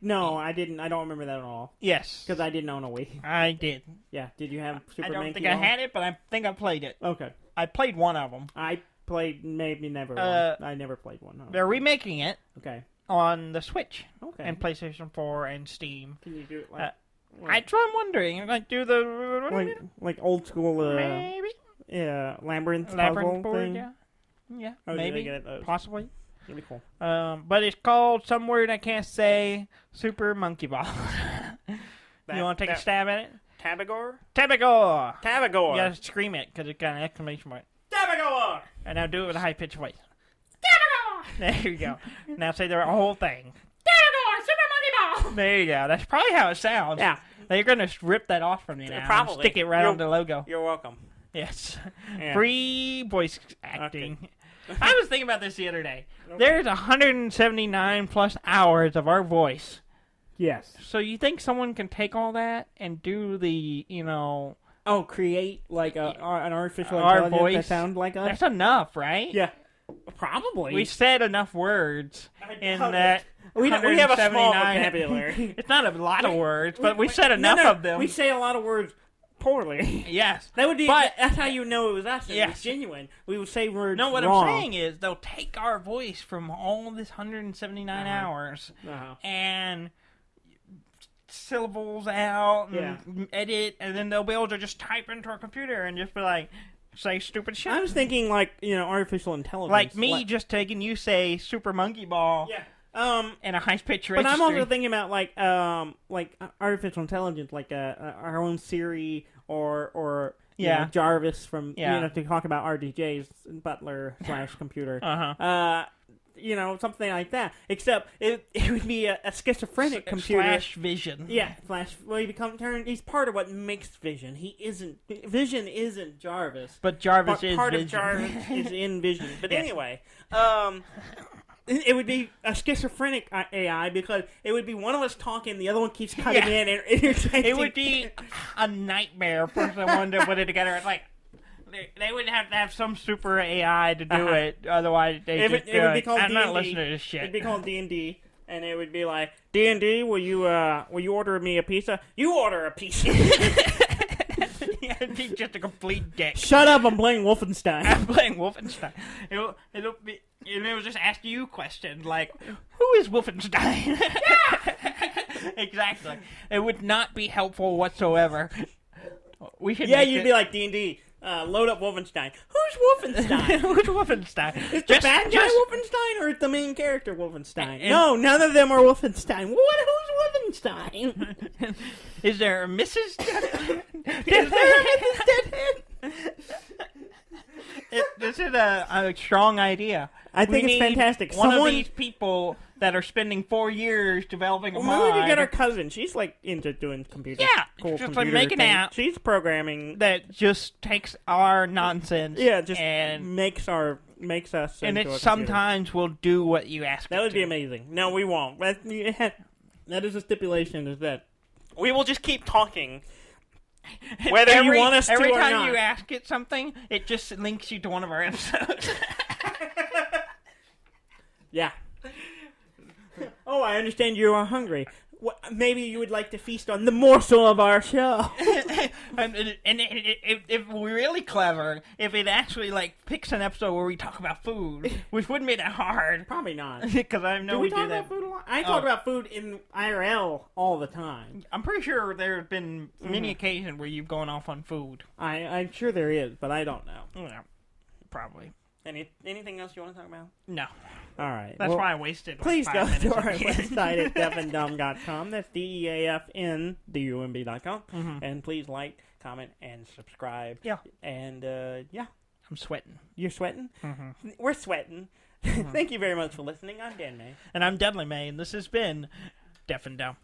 didn't. I don't remember that at all. Yes. Because I didn't own a Wii. I did. Yeah. Did you have Super Monkey Ball? I don't think I had it, but I think I played it. Okay. I played one of them. I played maybe never one. I never played one. No. They're remaking it. Okay. On the Switch. Okay. And PlayStation 4 and Steam. Can you do it like... I'm wondering. Do the... Like old school... maybe? Yeah, Labyrinth puzzle board, thing? yeah. Yeah, oh, maybe. Possibly. Really cool. But it's called some word I can't say, Super Monkey Ball. You want to take a stab at it? Tabagor? Tabagor! Tabagor! You gotta scream it, because it's got an exclamation point. Tabagor! And now do it with a high-pitched voice. Tabagor! There you go. Now say the whole thing. Tabagor! Super Monkey Ball! There you go. That's probably how it sounds. Yeah. They're going to rip that off from you now. Probably. And stick it right on the logo. You're welcome. Yes. Yeah. Free voice acting. Okay. I was thinking about this the other day. There's 179 plus hours of our voice Yes. So you think someone can take all that and do the, create like an artificial intelligence voice that sounds like us? That's enough, right? Yeah. Probably. We said enough words in that. We have a small vocabulary. It's not a lot of words, but we said enough of them. We say a lot of words poorly. Yes. That's how you know it was us. Yes. It was genuine. We would say words No, what wrong. I'm saying is they'll take our voice from all this 179 hours and syllables out and edit, and then they'll be able to just type into our computer and just be like, say stupid shit. I was thinking like, artificial intelligence. Like me just taking you say Super Monkey Ball. Yeah. And a high-pitch register. But I'm also thinking about like artificial intelligence, like our own Siri or Jarvis from to talk about RDJ's butler / computer. Something like that. Except it would be a schizophrenic computer. Flash Vision. Yeah, Flash. Well, he's part of what makes Vision. Vision isn't Jarvis. But Jarvis is part Vision. of Jarvis is in Vision. But anyway, it would be a schizophrenic AI because it would be one of us talking, the other one keeps cutting in and interjecting. It would be a nightmare for someone to put it together. It's like they would have to have some super AI to do it. Otherwise, it would be called I'm D&D. not listening to this shit. It'd be called D&D, and it would be like, D&D, will you order me a pizza? You order a pizza. It'd be just a complete dick. Shut up! I'm playing Wolfenstein. I'm playing Wolfenstein. It'll be. And it will just ask you questions like, "Who is Wolfenstein?" Exactly. It would not be helpful whatsoever. We should. You'd be like D&D. Load up Wolfenstein. Who's Wolfenstein? Who's Wolfenstein? Is the bad guy Wolfenstein or is the main character Wolfenstein? No, none of them are Wolfenstein. Who's Wolfenstein? Is there a Mrs. This is a strong idea. I think it's fantastic. One of these people that are spending 4 years developing a mod. Maybe we get our cousin. She's like into doing computer. Yeah, cool just computer like making an app. She's programming that just takes our nonsense. Yeah, just and makes us. And into it a sometimes will do what you ask. That would be amazing. No, we won't. That is a stipulation. Is that we will just keep talking. Whether you want us to or not. Every time you ask it something, it just links you to one of our episodes. Yeah. Oh, I understand you are hungry. Maybe you would like to feast on the morsel of our show. and if we're really clever, if it actually picks an episode where we talk about food, which wouldn't be that hard. Probably not. Because I know we do talk that. About food a lot? I talk about food in IRL all the time. I'm pretty sure there have been many occasions where you've gone off on food. I'm sure there is, but I don't know. Yeah, probably. Anything else you want to talk about? No. All right. That's why I wasted. Please go to our again. website at deafandumb.com. That's DEAFNDUMB.com. And please like, comment, and subscribe. Yeah. And I'm sweating. You're sweating? We're sweating. Thank you very much for listening. I'm Dan May. And I'm Dudley May, and this has been Deaf and Dumb.